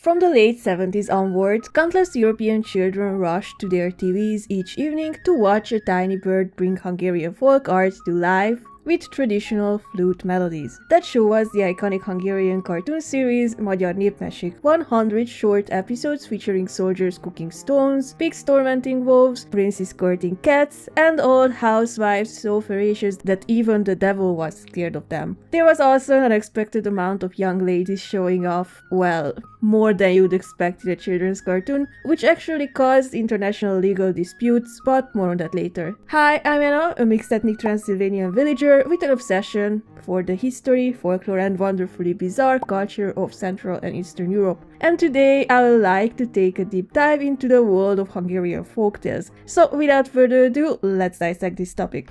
From the late 70s onward, countless European children rushed to their TVs each evening to watch a tiny bird bring Hungarian folk art to life with traditional flute melodies. That show was the iconic Hungarian cartoon series Magyar Népmesék, 100 short episodes featuring soldiers cooking stones, pigs tormenting wolves, princes courting cats, and old housewives so ferocious that even the devil was scared of them. There was also an unexpected amount of young ladies showing off, well, more than you'd expect in a children's cartoon, which actually caused international legal disputes, but more on that later. Hi, I'm Anna, a mixed-ethnic Transylvanian villager with an obsession for the history, folklore, and wonderfully bizarre culture of Central and Eastern Europe. And today I would like to take a deep dive into the world of Hungarian folktales. So without further ado, let's dissect this topic.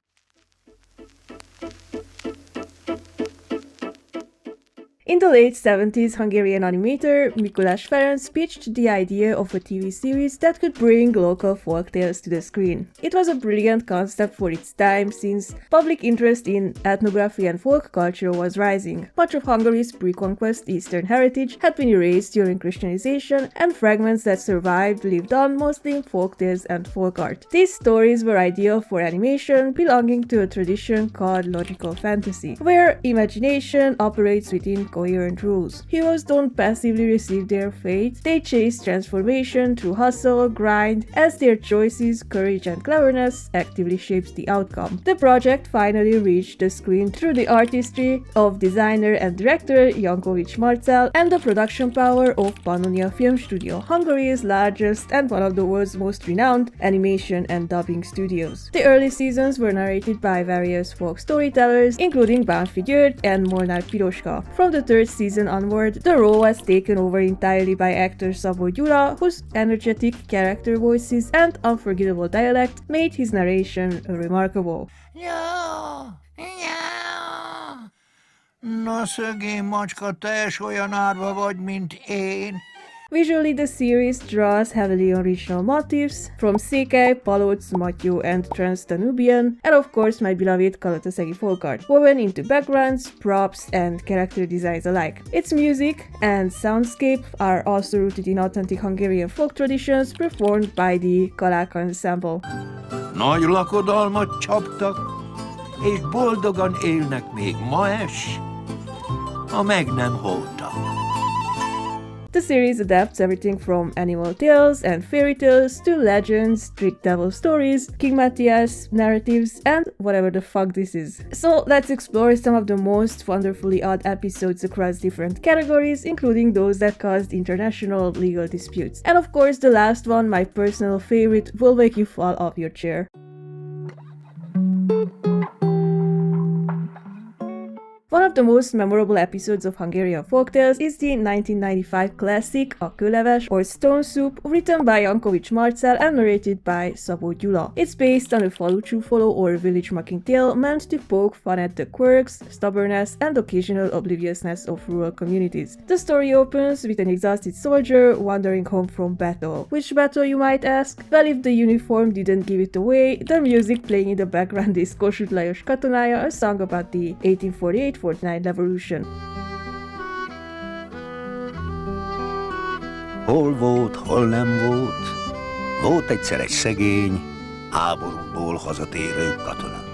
In the late 70s, Hungarian animator Mikulás Ferenc pitched the idea of a TV series that could bring local folktales to the screen. It was a brilliant concept for its time, since public interest in ethnography and folk culture was rising. Much of Hungary's pre-conquest Eastern heritage had been erased during Christianization, and fragments that survived lived on mostly in folktales and folk art. These stories were ideal for animation, belonging to a tradition called logical fantasy, where imagination operates within coherent rules. Heroes don't passively receive their fate, they chase transformation through hustle, grind, as their choices, courage, and cleverness actively shapes the outcome. The project finally reached the screen through the artistry of designer and director Jankovics Marcel and the production power of Pannonia Film Studio, Hungary's largest and one of the world's most renowned animation and dubbing studios. The early seasons were narrated by various folk storytellers, including Bánffy György and Molnár Piroska. From the third season onward, the role was taken over entirely by actor Szabó Gyula, whose energetic character voices and unforgettable dialect made his narration remarkable. Na szegény macska, te is olyan árva vagy, mint én. Visually, the series draws heavily on regional motifs, from Szekely, Palóc, Matyó, and Trans-Danubian, and of course my beloved Kalataszegi folk art, woven into backgrounds, props, and character designs alike. Its music and soundscape are also rooted in authentic Hungarian folk traditions performed by the Kalák ensemble. Nagy lakodalmat csaptak, és boldogan élnek még ma is, ha meg nem haltak. The series adapts everything from animal tales and fairy tales to legends, trick devil stories, King Matthias narratives, and whatever the fuck this is. So let's explore some of the most wonderfully odd episodes across different categories, including those that caused international legal disputes. And of course, the last one, my personal favorite, will make you fall off your chair. One of the most memorable episodes of Hungarian folktales is the 1995 classic A kőleves or Stone Soup, written by Jankovics Marcel and narrated by Szabó Gyula. It's based on a falucsúfoló or village mocking tale meant to poke fun at the quirks, stubbornness, and occasional obliviousness of rural communities. The story opens with an exhausted soldier wandering home from battle. Which battle, you might ask? Well, if the uniform didn't give it away, the music playing in the background is Kossuth Lajos Katonája, a song about the 1848-49 revolution. Hol volt, hol nem volt, volt egyszer egy szegény, háborúból hazatérő katona.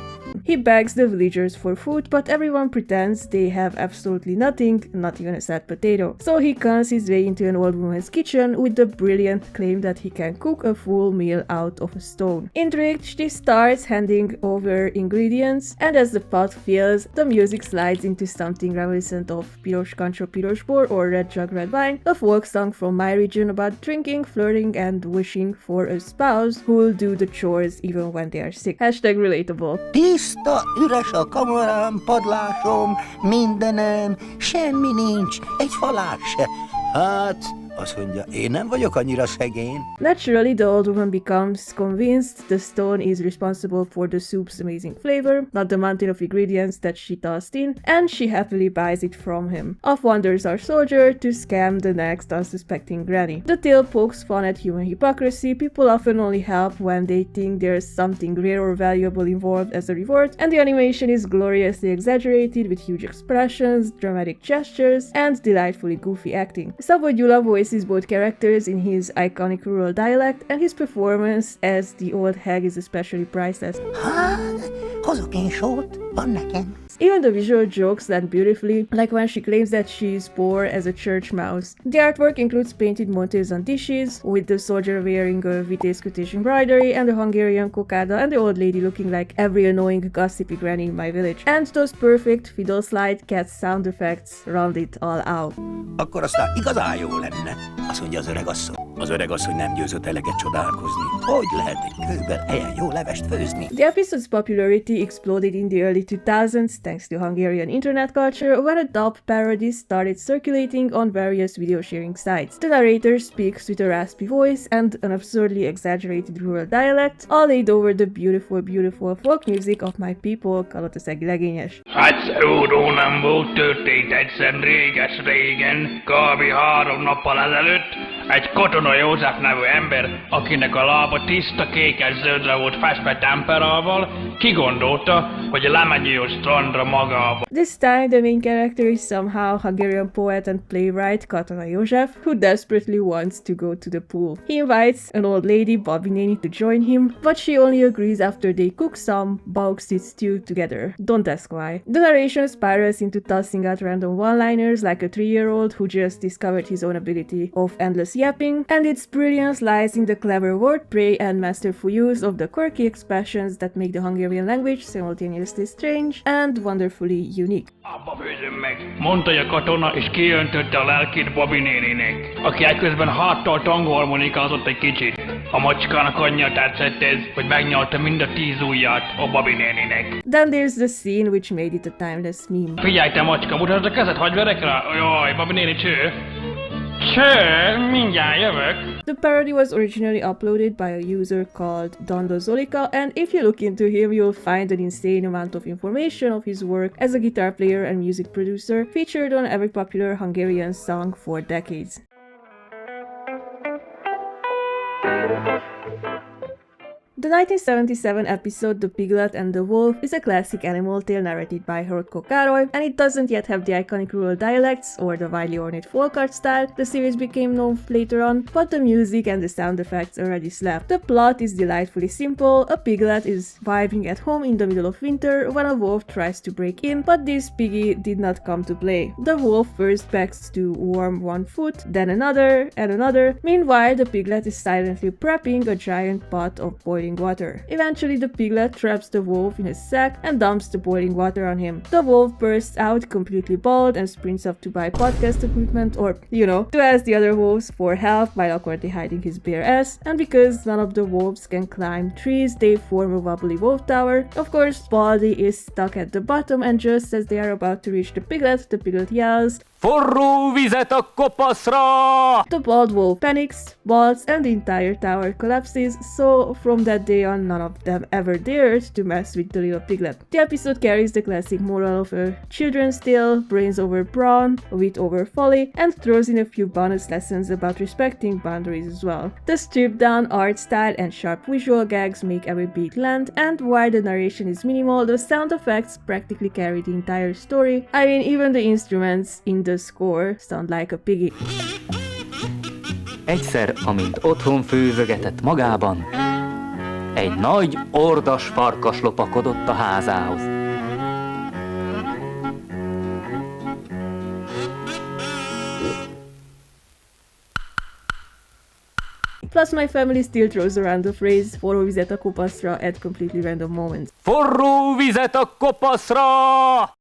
He begs the villagers for food, but everyone pretends they have absolutely nothing, not even a sad potato. So he cons his way into an old woman's kitchen with the brilliant claim that he can cook a full meal out of a stone. Intrigued, she starts handing over ingredients, and as the pot fills, the music slides into something reminiscent of Piros Kancsó Piros Bor or Red Jug Red Wine, a folk song from my region about drinking, flirting, and wishing for a spouse who'll do the chores even when they are sick. Hashtag relatable. Tiszta, üres a kamarám, padlásom, mindenem, semmi nincs, egy falás se. Hát, azt mondja, én nem vagyok annyira szegény. Naturally, the old woman becomes convinced the stone is responsible for the soup's amazing flavor, not the mountain of ingredients that she tossed in, and she happily buys it from him. Off wanders our soldier to scam the next unsuspecting granny. The tale pokes fun at human hypocrisy. People often only help when they think there's something rare or valuable involved as a reward, and the animation is gloriously exaggerated with huge expressions, dramatic gestures, and delightfully goofy acting. Szabó Gyula voices voices both characters in his iconic rural dialect, and his performance as the old hag is especially priceless. Hozok én sót, van nekem. Even the visual jokes land beautifully, like when she claims that she's poor as a church mouse. The artwork includes painted motifs on dishes, with the soldier wearing a vitéz kötés embroidery, and the Hungarian kokáda, and the old lady looking like every annoying gossipy granny in my village. And those perfect fiddle slide cat sound effects round it all out. Akkor aztán igazán jó lenne, azt mondja az öregasszony. Az öregasszony nem győzött eleget csodálkozni. Hogy lehet egy kőben ilyen jó levest főzni? The episode's popularity exploded in the early 2000s thanks to Hungarian internet culture, when a dub parody started circulating on various video sharing sites. The narrator speaks with a raspy voice and an absurdly exaggerated rural dialect, all laid over the beautiful folk music of my people, Kalotaszegi legényes. Hát Ródó nem volt, történt egyszer réges-régen, kb. 3 nappal ezelőtt, egy Katona József nevű ember, akinek a lába tiszta kékes-zöldre volt festve temperával, kigondolta, hogy lemenjél a strandra magával. This time the main character is somehow Hungarian poet and playwright Katona József, who desperately wants to go to the pool. He invites an old lady, Babi neni, to join him, but she only agrees after they cook some bauxite stew together. Don't ask why. The narration spirals into tossing out random one-liners like a 3-year-old who just discovered his own ability of endless yapping, and its brilliance lies in the clever wordplay and masterful use of the quirky expressions that make the Hungarian language simultaneously strange and wonderfully unique. Abba főzöm meg, mondta a katona, és kiöntötte a lelkét Babi néninek, aki ekközben háttal tangharmonikázott egy kicsit. A macskának annyira tetszett ez, hogy megnyalta mind a 10 ujját a Babi néninek. Then there's the scene which made it a timeless meme. Figyelj te macska, mutasd a kezed, hagyj verek rá? Jaj, Babi néni, cső! Cső, mindjárt jövök! The parody was originally uploaded by a user called Dando Zolika, and if you look into him, you'll find an insane amount of information of his work as a guitar player and music producer, featured on every popular Hungarian song for decades. The 1977 episode The Piglet and the Wolf is a classic animal tale narrated by Hortko Károly, and it doesn't yet have the iconic rural dialects or the widely ornate folk art style the series became known later on, but the music and the sound effects already slapped. The plot is delightfully simple. A piglet is vibing at home in the middle of winter when a wolf tries to break in, but this piggy did not come to play. The wolf first begs to warm one foot, then another, and another. Meanwhile, the piglet is silently prepping a giant pot of boiling water. Eventually, the piglet traps the wolf in a sack and dumps the boiling water on him. The wolf bursts out completely bald and sprints off to buy podcast equipment, or, to ask the other wolves for help while awkwardly hiding his bare ass. And because none of the wolves can climb trees, they form a wobbly wolf tower. Of course, Baldy is stuck at the bottom, and just as they are about to reach the piglet yells, Forró vizet a kopaszra! The bald wolf panics, balls, and the entire tower collapses, so from that day on, none of them ever dared to mess with the little piglet. The episode carries the classic moral of a children's tale, brains over brawn, wit over folly, and throws in a few bonus lessons about respecting boundaries as well. The stripped-down art style and sharp visual gags make every beat land, and while the narration is minimal, the sound effects practically carry the entire story. I mean, even the instruments in the score sound like a piggy. Egyszer, amint otthon főzögetett magában, egy nagy, ordas farkas lopakodott a házához. Plus, my family still throws around the phrase forró vizet a kopaszra at completely random moments. Forró vizet a kopaszra!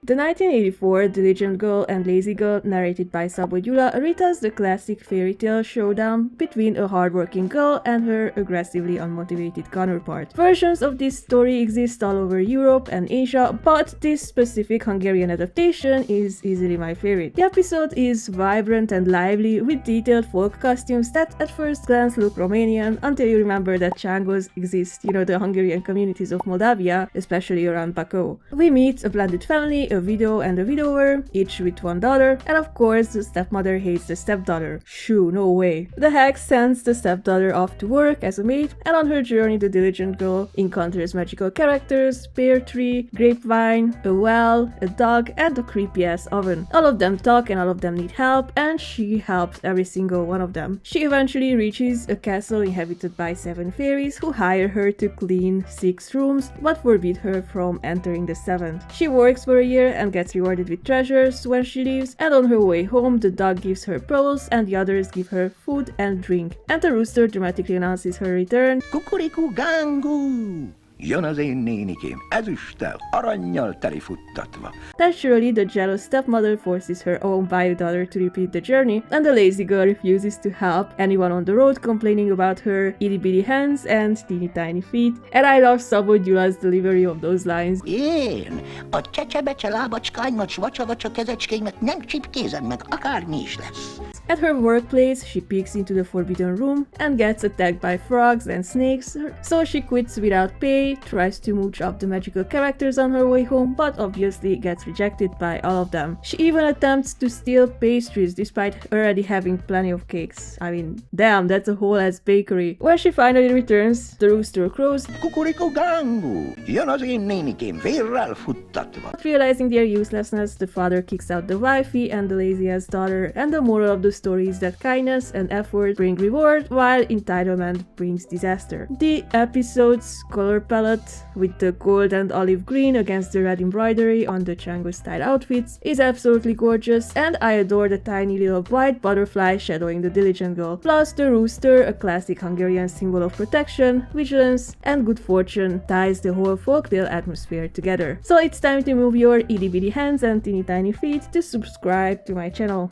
The 1984 Diligent Girl and Lazy Girl, narrated by Szabó Gyula, retells the classic fairy tale showdown between a hardworking girl and her aggressively unmotivated counterpart. Versions of this story exist all over Europe and Asia, but this specific Hungarian adaptation is easily my favorite. The episode is vibrant and lively, with detailed folk costumes that at first glance look Romanian, until you remember that Csangos exist, the Hungarian communities of Moldavia, especially around Bacău. We meet a blended family, a widow and a widower, each with one daughter, and of course the stepmother hates the stepdaughter. Shoo, no way. The hag sends the stepdaughter off to work as a maid, and on her journey the diligent girl encounters magical characters, pear tree, grapevine, a well, a dog, and a creepy-ass oven. All of them talk and all of them need help, and she helps every single one of them. She eventually reaches a castle inhabited by 7 fairies who hire her to clean 6 rooms, but forbid her from entering the 7th. She works for a year and gets rewarded with treasures when she leaves, and on her way home the dog gives her pearls and the others give her food and drink. And the rooster dramatically announces her return. Kukuriku gángu! Jön az én nénikém, ezüsttel, arannyal telifuttatva. Naturally, the jealous stepmother forces her own bio daughter to repeat the journey, and the lazy girl refuses to help anyone on the road, complaining about her itty-bitty hands and teeny tiny feet. And I love Szabó Gyula's delivery of those lines. Én a csecsebecse lábacskánymat, vacsa-vacsa kezecskémet nem csipkézem meg, akármi is lesz. At her workplace, she peeks into the forbidden room and gets attacked by frogs and snakes, so she quits without pay, tries to mooch up the magical characters on her way home, but obviously gets rejected by all of them. She even attempts to steal pastries despite already having plenty of cakes. I mean, damn, that's a whole ass bakery. When she finally returns, the rooster crows, Kukuriku gángu! Jön az én nénikém, vérrel futtatva. Realizing their uselessness, the father kicks out the wifey and the lazy-ass daughter, and the moral of the story is that kindness and effort bring reward, while entitlement brings disaster. The episode's color palette, with the gold and olive green against the red embroidery on the Chango-style outfits, is absolutely gorgeous, and I adore the tiny little white butterfly shadowing the diligent girl. Plus, the rooster, a classic Hungarian symbol of protection, vigilance, and good fortune, ties the whole folktale atmosphere together. So it's time to move your itty-bitty hands and teeny tiny feet to subscribe to my channel.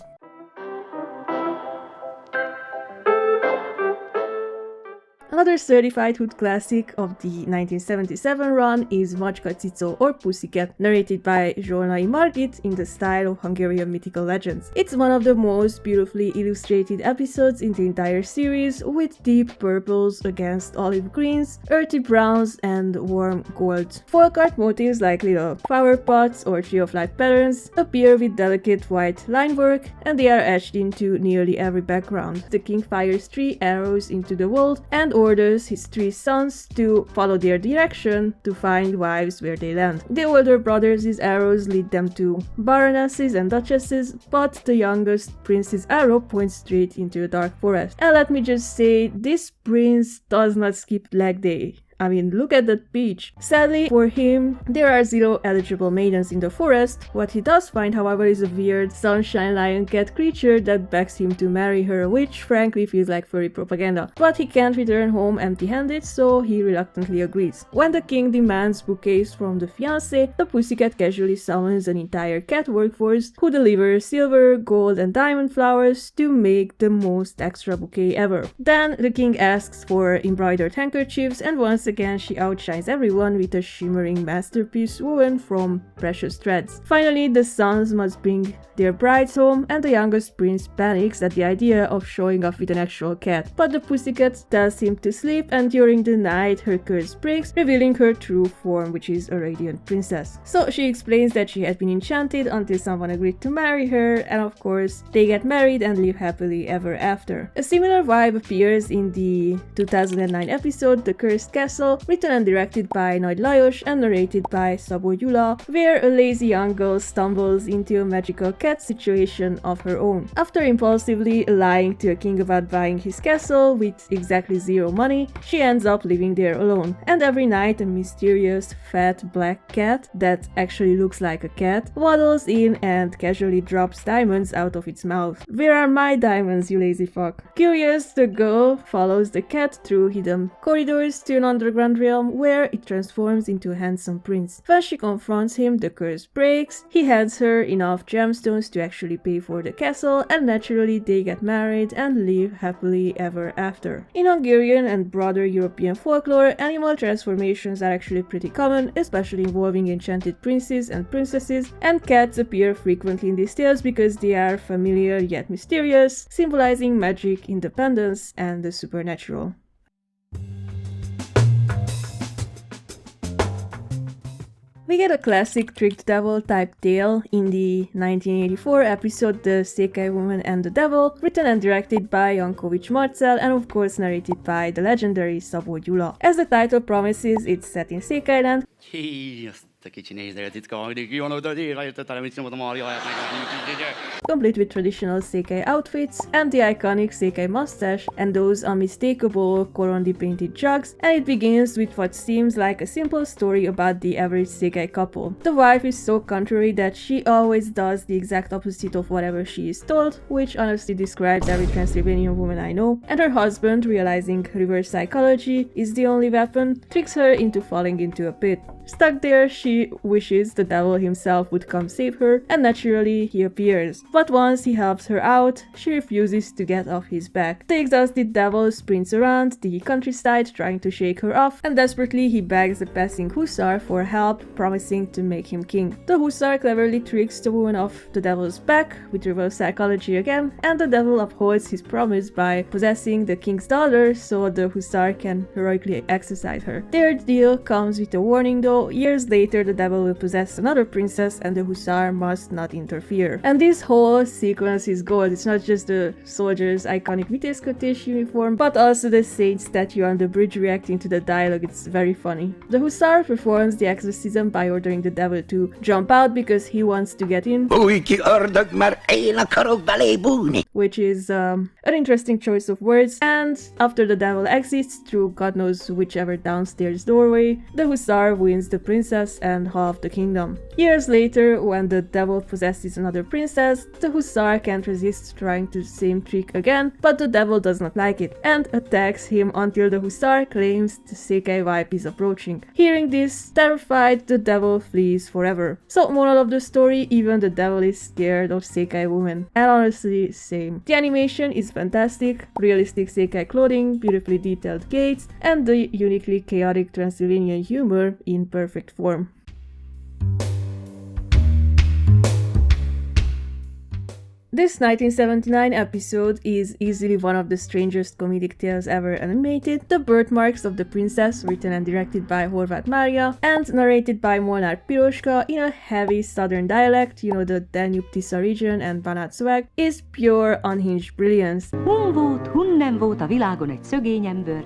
Another certified hood classic of the 1977 run is Macska Cico or Pussycat, narrated by Zsolnai Margit in the style of Hungarian mythical legends. It's one of the most beautifully illustrated episodes in the entire series, with deep purples against olive greens, earthy browns, and warm golds. Folk art motifs like little flower pots or tree of life patterns appear with delicate white line work, and they are etched into nearly every background. The king fires 3 arrows into the world and orders his 3 sons to follow their direction to find wives where they land. The older brothers' arrows lead them to baronesses and duchesses, but the youngest prince's arrow points straight into a dark forest. And let me just say, this prince does not skip leg day. I mean, look at that peach. Sadly for him, there are 0 eligible maidens in the forest. What he does find, however, is a weird sunshine lion cat creature that begs him to marry her, which frankly feels like furry propaganda. But he can't return home empty-handed, so he reluctantly agrees. When the king demands bouquets from the fiancé, the Pussycat casually summons an entire cat workforce who delivers silver, gold, and diamond flowers to make the most extra bouquet ever. Then the king asks for embroidered handkerchiefs, and once again she outshines everyone with a shimmering masterpiece woven from precious threads. Finally, the sons must bring their brides home, and the youngest prince panics at the idea of showing off with an actual cat. But the Pussycat tells him to sleep, and during the night her curse breaks, revealing her true form, which is a radiant princess. So she explains that she had been enchanted until someone agreed to marry her, and of course they get married and live happily ever after. A similar vibe appears in the 2009 episode The Cursed Castle, written and directed by Nagy Lajos and narrated by Szabó Gyula, where a lazy young girl stumbles into a magical cat situation of her own. After impulsively lying to a king about buying his castle with exactly 0 money, she ends up living there alone. And every night a mysterious fat black cat that actually looks like a cat waddles in and casually drops diamonds out of its mouth. Where are my diamonds, you lazy fuck? Curious, the girl follows the cat through hidden corridors to an underground realm where it transforms into a handsome prince. When she confronts him, the curse breaks, he hands her enough gemstones to actually pay for the castle, and naturally they get married and live happily ever after. In Hungarian and broader European folklore, animal transformations are actually pretty common, especially involving enchanted princes and princesses, and cats appear frequently in these tales because they are familiar yet mysterious, symbolizing magic, independence, and the supernatural. We get a classic tricked devil type tale in the 1984 episode The Szekely Woman and the Devil, written and directed by Jankovics Marcel and of course narrated by the legendary Szabó Gyula. As the title promises, it's set in Szekelyland. Complete with traditional Szekely outfits and the iconic Szekely mustache and those unmistakable Korondi painted jugs, and it begins with what seems like a simple story about the average Szekely couple. The wife is so contrary that she always does the exact opposite of whatever she is told, which honestly describes every Transylvanian woman I know, and her husband, realizing reverse psychology is the only weapon, tricks her into falling into a pit. Stuck there, she wishes the devil himself would come save her, and naturally he appears. But once he helps her out, she refuses to get off his back. The exhausted devil sprints around the countryside trying to shake her off, and desperately he begs the passing hussar for help, promising to make him king. The hussar cleverly tricks the woman off the devil's back, with reverse psychology again, and the devil upholds his promise by possessing the king's daughter so the hussar can heroically exorcise her. Their deal comes with a warning though. Years later, the devil will possess another princess and the hussar must not interfere. And this whole sequence is gold. It's not just the soldier's iconic Vitézkötés uniform, but also the sage statue on the bridge reacting to the dialogue. It's very funny. The hussar performs the exorcism by ordering the devil to jump out because he wants to get in, Bújj ki, ördög, mert én akarok belé bújni! which is an interesting choice of words. And after the devil exits through God knows whichever downstairs doorway, the hussar wins the princess and half the kingdom. Years later, when the devil possesses another princess, the hussar can't resist trying the same trick again, but the devil does not like it and attacks him until the hussar claims the Szekely wife is approaching. Hearing this, terrified, the devil flees forever. So, moral of the story, even the devil is scared of Szekely woman. And honestly, same. The animation is fantastic, realistic Szekely clothing, beautifully detailed gates, and the uniquely chaotic Transylvanian humor in perfect form. This 1979 episode is easily one of the strangest comedic tales ever animated. The Birthmarks of the Princess, written and directed by Horváth Mária and narrated by Molnár Piroska in a heavy southern dialect, you know, the Danube-Tisza region and Banat swag, is pure unhinged brilliance. Hun nem volt a világon egy szögény ember,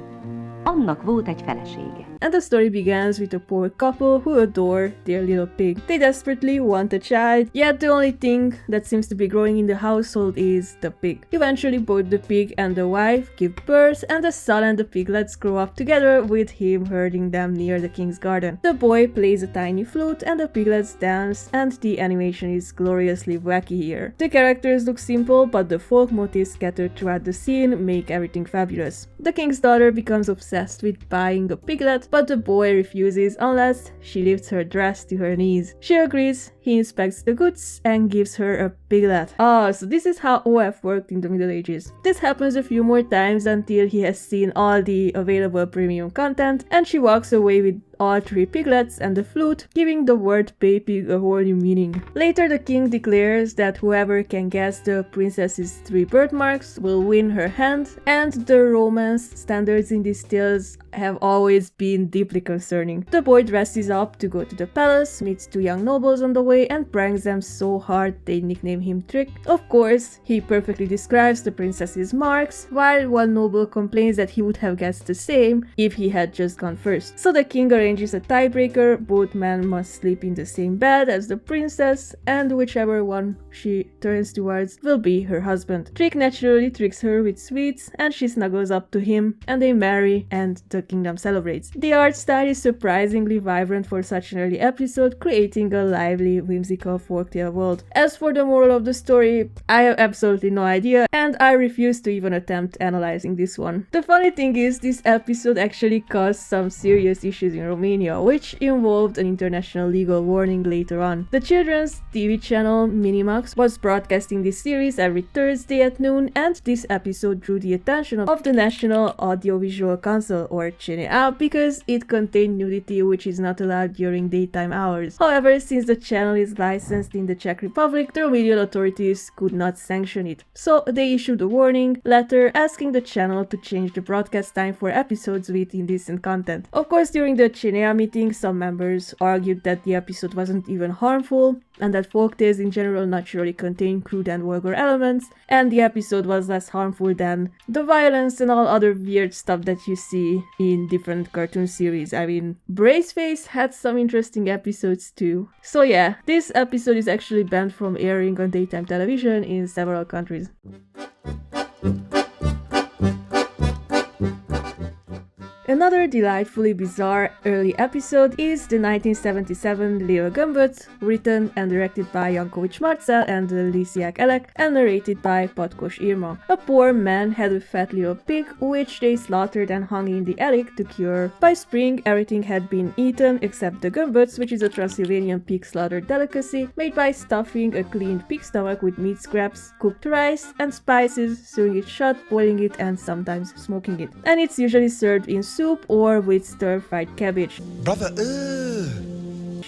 annak volt egy felesége. And the story begins with a poor couple who adore their little pig. They desperately want a child, yet the only thing that seems to be growing in the household is the pig. Eventually both the pig and the wife give birth, and the son and the piglets grow up together, with him herding them near the king's garden. The boy plays a tiny flute and the piglets dance, and the animation is gloriously wacky here. The characters look simple, but the folk motifs scattered throughout the scene make everything fabulous. The king's daughter becomes obsessed with buying a piglet, but the boy refuses unless she lifts her dress to her knees. She agrees, he inspects the goods and gives her a piglet. So this is how OF worked in the Middle Ages. This happens a few more times until he has seen all the available premium content, and she walks away with all 3 piglets and the flute, giving the word pay pig a whole new meaning. Later the king declares that whoever can guess the princess's 3 birthmarks will win her hand, and the romance standards in these tales have always been deeply concerning. The boy dresses up to go to the palace, meets 2 young nobles on the way and pranks them so hard they nickname him Trick. Of course, he perfectly describes the princess's marks, while one noble complains that he would have guessed the same if he had just gone first. So the king arranges a tiebreaker. Both men must sleep in the same bed as the princess, and whichever one she turns towards will be her husband. Trick naturally tricks her with sweets, and she snuggles up to him, and they marry, and the kingdom celebrates. The art style is surprisingly vibrant for such an early episode, creating a lively, whimsical folktale world. As for the moral of the story, I have absolutely no idea, and I refuse to even attempt analyzing this one. The funny thing is, this episode actually caused some serious issues in Romania, which involved an international legal warning later on. The children's TV channel Minimax was broadcasting this series every Thursday at noon, and this episode drew the attention of the National Audiovisual Council, or our channel because it contained nudity which is not allowed during daytime hours. However, since the channel is licensed in the Czech Republic, the Romanian authorities could not sanction it. So they issued a warning letter asking the channel to change the broadcast time for episodes with indecent content. Of course, during the channel meeting, some members argued that the episode wasn't even harmful and that folktales in general naturally contain crude and vulgar elements, and the episode was less harmful than the violence and all other weird stuff that you see in different cartoon series. I mean, Braceface had some interesting episodes too. So yeah, this episode is actually banned from airing on daytime television in several countries. Another delightfully bizarre early episode is the 1977 Little Gomboc, written and directed by Jankovics Marcel and Lisiák Elek, and narrated by Patkos Irma. A poor man had a fat little pig, which they slaughtered and hung in the attic to cure. By spring, everything had been eaten except the gomboc, which is a Transylvanian pig slaughter delicacy made by stuffing a cleaned pig stomach with meat scraps, cooked rice, and spices, sewing it shut, boiling it, and sometimes smoking it. And it's usually served in soup or with stir-fried cabbage. Brother,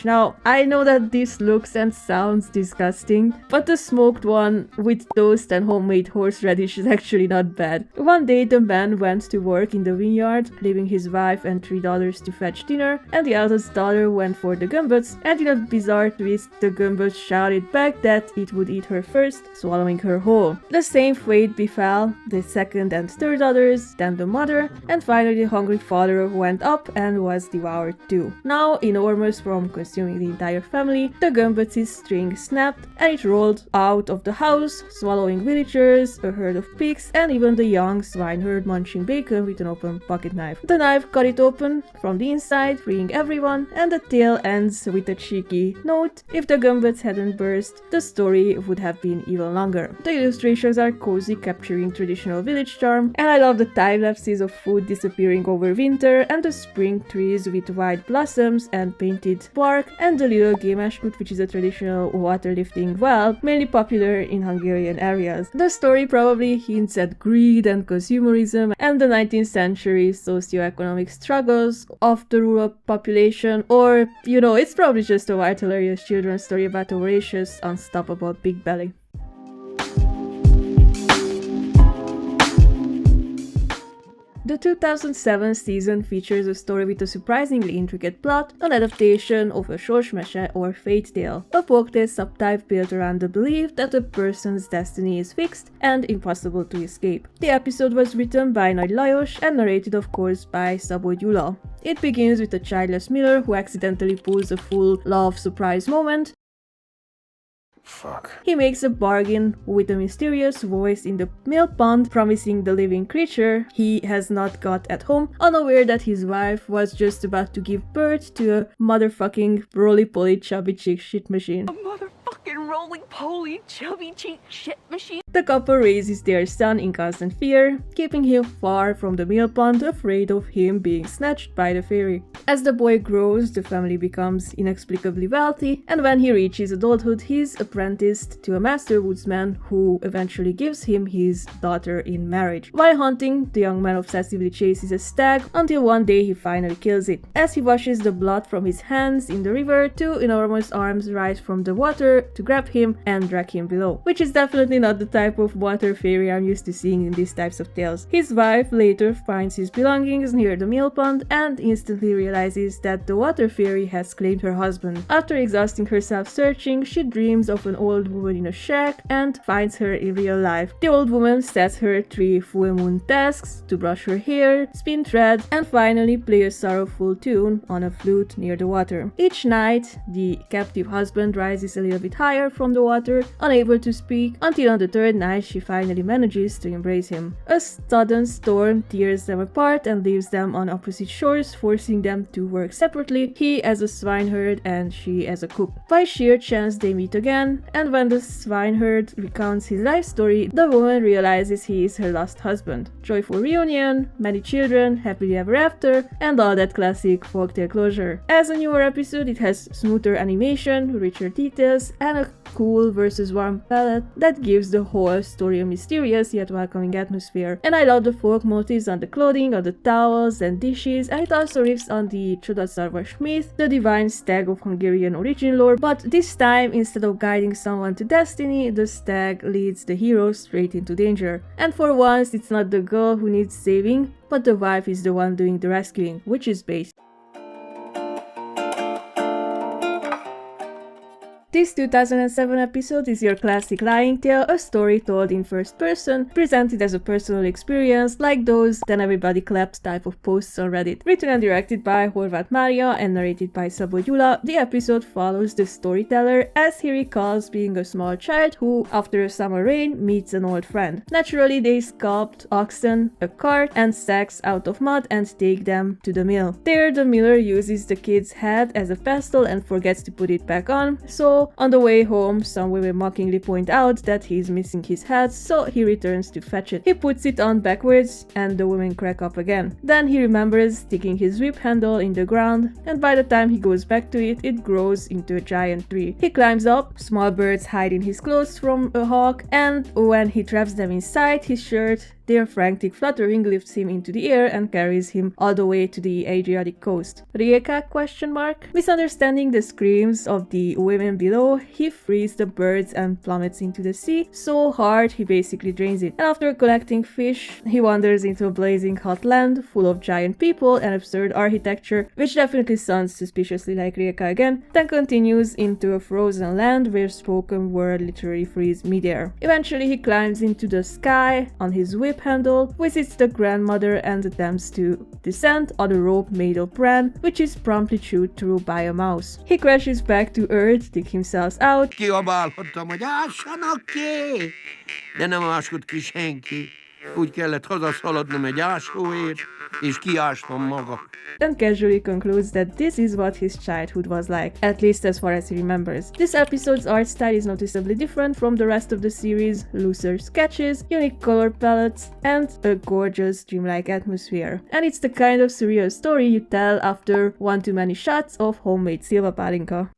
Now, I know that this looks and sounds disgusting, but the smoked one with toast and homemade horseradish is actually not bad. One day the man went to work in the vineyard, leaving his wife and 3 daughters to fetch dinner, and the eldest daughter went for the gomboc, and in a bizarre twist, the gomboc shouted back that it would eat her first, swallowing her whole. The same fate befell the second and third daughters, then the mother, and finally the hungry father went up and was devoured too. Now, enormous from consuming the entire family, the gomboc's string snapped and it rolled out of the house, swallowing villagers, a herd of pigs, and even the young swineherd munching bacon with an open pocket knife. The knife cut it open from the inside, freeing everyone, and the tale ends with a cheeky note: if the gomboc hadn't burst, the story would have been even longer. The illustrations are cozy, capturing traditional village charm, and I love the time lapses of food disappearing over winter and the spring trees with white blossoms and painted bark, and the little Gémesút, which is a traditional water lifting well, mainly popular in Hungarian areas. The story probably hints at greed and consumerism and the 19th century socioeconomic struggles of the rural population, or, you know, it's probably just a white hilarious children's story about a voracious, unstoppable pig belly. The 2007 season features a story with a surprisingly intricate plot, an adaptation of a sorsmese or fate tale, a folktale subtype built around the belief that a person's destiny is fixed and impossible to escape. The episode was written by Nagy Lajos and narrated, of course, by Szabó Gyula. It begins with a childless miller who accidentally pulls a full love surprise moment. Fuck. He makes a bargain with a mysterious voice in the mill pond, promising the living creature he has not got at home, unaware that his wife was just about to give birth to a motherfucking roly-poly chubby chick shit machine. Motherfucking roly-poly chubby cheek shit machine. The couple raises their son in constant fear, keeping him far from the mill pond, afraid of him being snatched by the fairy. As the boy grows, the family becomes inexplicably wealthy, and when he reaches adulthood, he's apprenticed to a master woodsman who eventually gives him his daughter in marriage. While hunting, the young man obsessively chases a stag until one day he finally kills it. As he washes the blood from his hands in the river, 2 enormous arms rise from the water to grab him and drag him below, which is definitely not the type of water fairy I'm used to seeing in these types of tales. His wife later finds his belongings near the mill pond and instantly realizes that the water fairy has claimed her husband. After exhausting herself searching, she dreams of an old woman in a shack and finds her in real life. The old woman sets her 3 full moon tasks: to brush her hair, spin thread, and finally play a sorrowful tune on a flute near the water. Each night, the captive husband rises a little bit higher from the water, unable to speak, until on the 3rd night she finally manages to embrace him. A sudden storm tears them apart and leaves them on opposite shores, forcing them to work separately, he as a swineherd and she as a cook. By sheer chance they meet again, and when the swineherd recounts his life story, the woman realizes he is her lost husband. Joyful reunion, many children, happily ever after, and all that classic folktale closure. As a newer episode, it has smoother animation, richer details, and a cool versus warm palette that gives the whole story a mysterious yet welcoming atmosphere. And I love the folk motifs on the clothing, on the towels and dishes, and it also riffs on the Csodaszarvas myth, the divine stag of Hungarian origin lore, but this time, instead of guiding someone to destiny, the stag leads the hero straight into danger. And for once, it's not the girl who needs saving, but the wife is the one doing the rescuing, which is based. This 2007 episode is your classic lying tale, a story told in first person, presented as a personal experience, like those "then everybody claps" type of posts on Reddit. Written and directed by Horváth Mária and narrated by Szabó Gyula, the episode follows the storyteller as he recalls being a small child who, after a summer rain, meets an old friend. Naturally, they sculpt oxen, a cart, and sacks out of mud and take them to the mill. There, the miller uses the kid's head as a pestle and forgets to put it back on, so on the way home, some women mockingly point out that he's missing his hat, so he returns to fetch it. He puts it on backwards, and the women crack up again. Then he remembers sticking his whip handle in the ground, and by the time he goes back to it, it grows into a giant tree. He climbs up, small birds hide in his clothes from a hawk, and when he traps them inside his shirt, their frantic fluttering lifts him into the air and carries him all the way to the Adriatic coast. Rijeka? Misunderstanding the screams of the women below, he frees the birds and plummets into the sea so hard he basically drains it. And after collecting fish, he wanders into a blazing hot land full of giant people and absurd architecture, which definitely sounds suspiciously like Rijeka again, then continues into a frozen land where spoken word literally freeze midair. Eventually he climbs into the sky on his whip handle, visits the grandmother and attempts to descend on a rope made of bran, which is promptly chewed through by a mouse. He crashes back to earth, digs himself out. Kiabálhattam, hogy ássanak ki, de nem ásott ki senki. Úgy kellett hazaszaladnom egy ásóért, és kiástam maga. And casually concludes that this is what his childhood was like, at least as far as he remembers. This episode's art style is noticeably different from the rest of the series, looser sketches, unique color palettes, and a gorgeous dreamlike atmosphere. And it's the kind of surreal story you tell after one too many shots of homemade Silva Pálinka.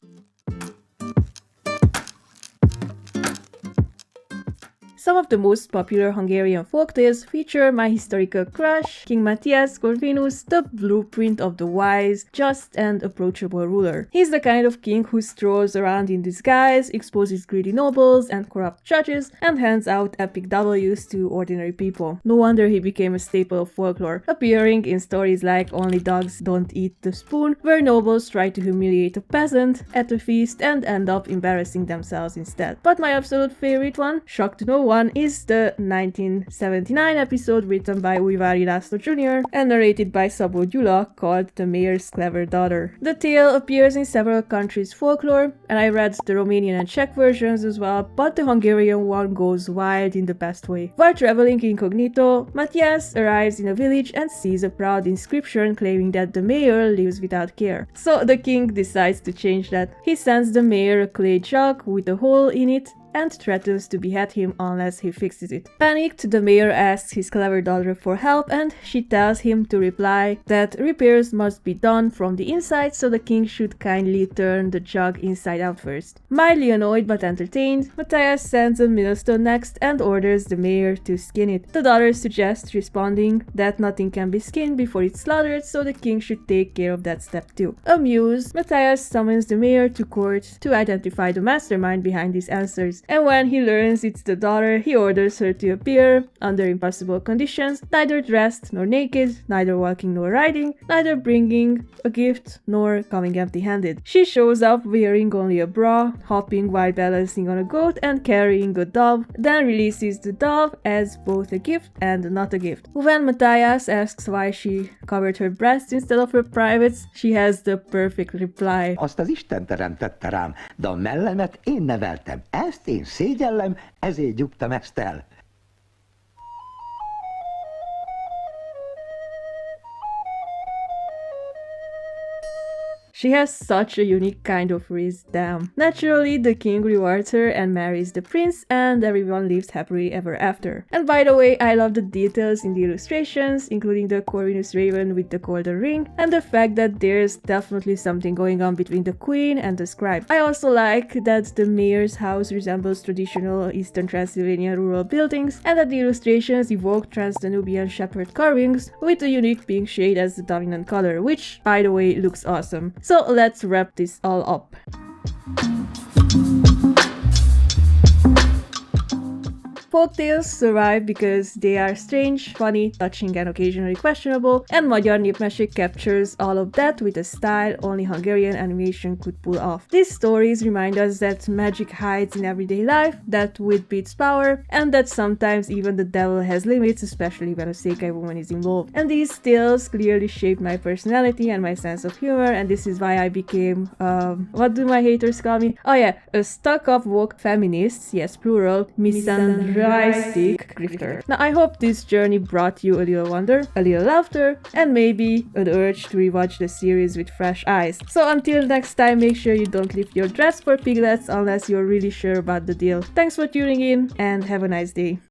Some of the most popular Hungarian folktales feature my historical crush, King Matthias Corvinus, the blueprint of the wise, just and approachable ruler. He's the kind of king who strolls around in disguise, exposes greedy nobles and corrupt judges, and hands out epic W's to ordinary people. No wonder he became a staple of folklore, appearing in stories like Only Dogs Don't Eat the Spoon, where nobles try to humiliate a peasant at a feast and end up embarrassing themselves instead. But my absolute favorite one, shocked no one, is the 1979 episode written by Újvári László Jr. and narrated by Szabó Gyula called The Mayor's Clever Daughter. The tale appears in several countries' folklore, and I read the Romanian and Czech versions as well, but the Hungarian one goes wild in the best way. While traveling incognito, Matthias arrives in a village and sees a proud inscription claiming that the mayor lives without care. So the king decides to change that. He sends the mayor a clay jug with a hole in it and threatens to behead him unless he fixes it. Panicked, the mayor asks his clever daughter for help, and she tells him to reply that repairs must be done from the inside, so the king should kindly turn the jug inside out first. Mildly annoyed but entertained, Matthias sends a millstone next and orders the mayor to skin it. The daughter suggests, responding that nothing can be skinned before it's slaughtered, so the king should take care of that step too. Amused, Matthias summons the mayor to court to identify the mastermind behind these answers. And when he learns it's the daughter, he orders her to appear under impossible conditions, neither dressed nor naked, neither walking nor riding, neither bringing a gift nor coming empty-handed. She shows up wearing only a bra, hopping while balancing on a goat and carrying a dove, then releases the dove as both a gift and not a gift. When Matthias asks why she covered her breasts instead of her privates, she has the perfect reply. Azt az Isten teremtette rám, de a mellemet én neveltem. Ezt én szégyellem, ezért gyújtam ezt el. She has such a unique kind of riz, damn. Naturally, the king rewards her and marries the prince, and everyone lives happily ever after. And by the way, I love the details in the illustrations, including the Corvinus raven with the golden ring, and the fact that there's definitely something going on between the queen and the scribe. I also like that the mayor's house resembles traditional Eastern Transylvania rural buildings, and that the illustrations evoke Trans-Danubian shepherd carvings with a unique pink shade as the dominant color, which, by the way, looks awesome. So let's wrap this all up. Folktales survive because they are strange, funny, touching and occasionally questionable, and Magyar Népmesék captures all of that with a style only Hungarian animation could pull off. These stories remind us that magic hides in everyday life, that wit beats power, and that sometimes even the devil has limits, especially when a Szekely woman is involved. And these tales clearly shaped my personality and my sense of humor, and this is why I became, what do my haters call me? Oh yeah, a stuck-up woke feminist, yes plural, misandristic grifter. Now I hope this journey brought you a little wonder, a little laughter, and maybe an urge to rewatch the series with fresh eyes. So until next time, make sure you don't lift your dress for piglets unless you're really sure about the deal. Thanks for tuning in and have a nice day.